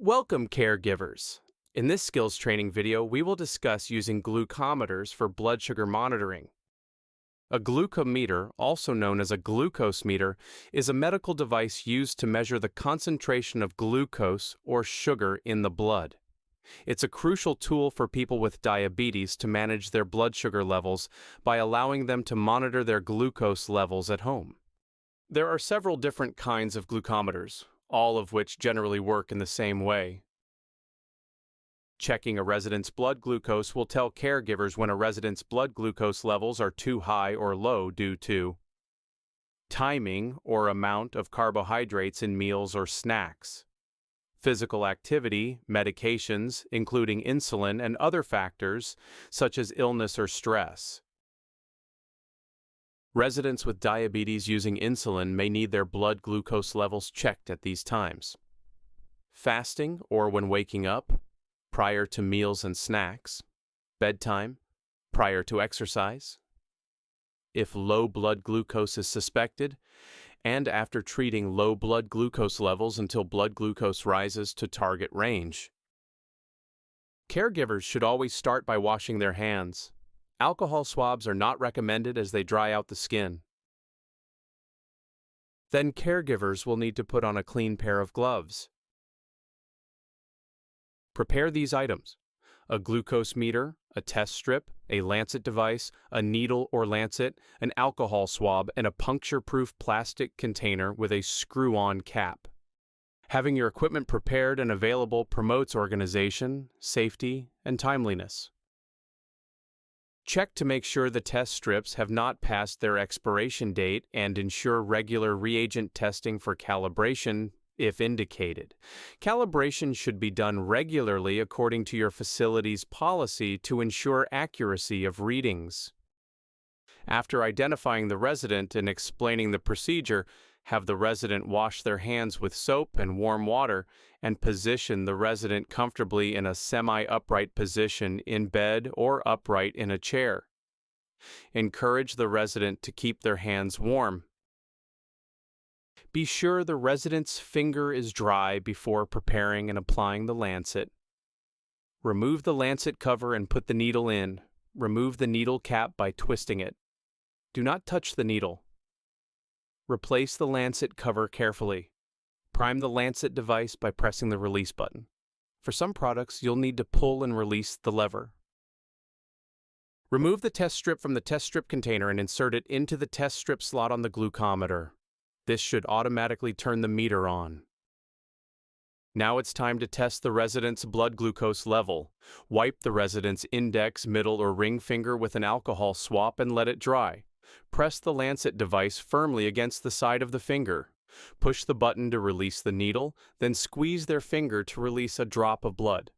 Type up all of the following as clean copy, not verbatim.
Welcome, caregivers. In this skills training video, we will discuss using glucometers for blood sugar monitoring. A glucometer, also known as a glucose meter, is a medical device used to measure the concentration of glucose or sugar in the blood. It's a crucial tool for people with diabetes to manage their blood sugar levels by allowing them to monitor their glucose levels at home. There are several different kinds of glucometers, all of which generally work in the same way. Checking a resident's blood glucose will tell caregivers when a resident's blood glucose levels are too high or low due to timing or amount of carbohydrates in meals or snacks, physical activity, medications, including insulin and other factors such as illness or stress. Residents with diabetes using insulin may need their blood glucose levels checked at these times. Fasting or when waking up, prior to meals and snacks, bedtime, prior to exercise, if low blood glucose is suspected, and after treating low blood glucose levels until blood glucose rises to target range. Caregivers should always start by washing their hands. Alcohol swabs are not recommended as they dry out the skin. Then caregivers will need to put on a clean pair of gloves. Prepare these items: a glucose meter, a test strip, a lancet device, a needle or lancet, an alcohol swab, and a puncture-proof plastic container with a screw-on cap. Having your equipment prepared and available promotes organization, safety, and timeliness. Check to make sure the test strips have not passed their expiration date and ensure regular reagent testing for calibration if indicated. Calibration should be done regularly according to your facility's policy to ensure accuracy of readings. After identifying the resident and explaining the procedure, have the resident wash their hands with soap and warm water and position the resident comfortably in a semi-upright position in bed or upright in a chair. Encourage the resident to keep their hands warm. Be sure the resident's finger is dry before preparing and applying the lancet. Remove the lancet cover and put the needle in. Remove the needle cap by twisting it. Do not touch the needle. Replace the lancet cover carefully. Prime the lancet device by pressing the release button. For some products, you'll need to pull and release the lever. Remove the test strip from the test strip container and insert it into the test strip slot on the glucometer. This should automatically turn the meter on. Now it's time to test the resident's blood glucose level. Wipe the resident's index, middle, or ring finger with an alcohol swab and let it dry. Press the lancet device firmly against the side of the finger. Push the button to release the needle, then squeeze their finger to release a drop of blood.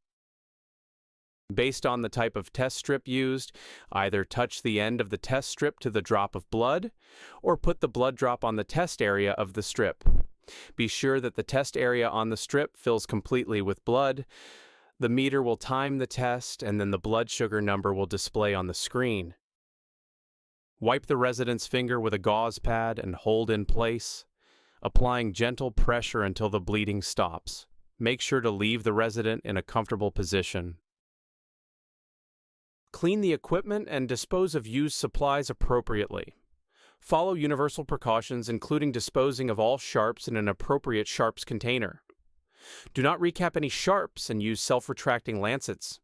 Based on the type of test strip used, either touch the end of the test strip to the drop of blood, or put the blood drop on the test area of the strip. Be sure that the test area on the strip fills completely with blood. The meter will time the test, and then the blood sugar number will display on the screen. Wipe the resident's finger with a gauze pad and hold in place, applying gentle pressure until the bleeding stops. Make sure to leave the resident in a comfortable position. Clean the equipment and dispose of used supplies appropriately. Follow universal precautions, including disposing of all sharps in an appropriate sharps container. Do not recap any sharps and use self-retracting lancets.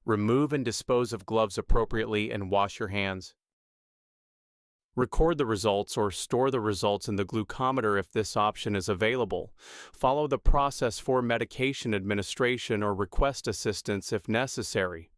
Remove and dispose of gloves appropriately and wash your hands. Record the results or store the results in the glucometer if this option is available. Follow the process for medication administration or request assistance if necessary.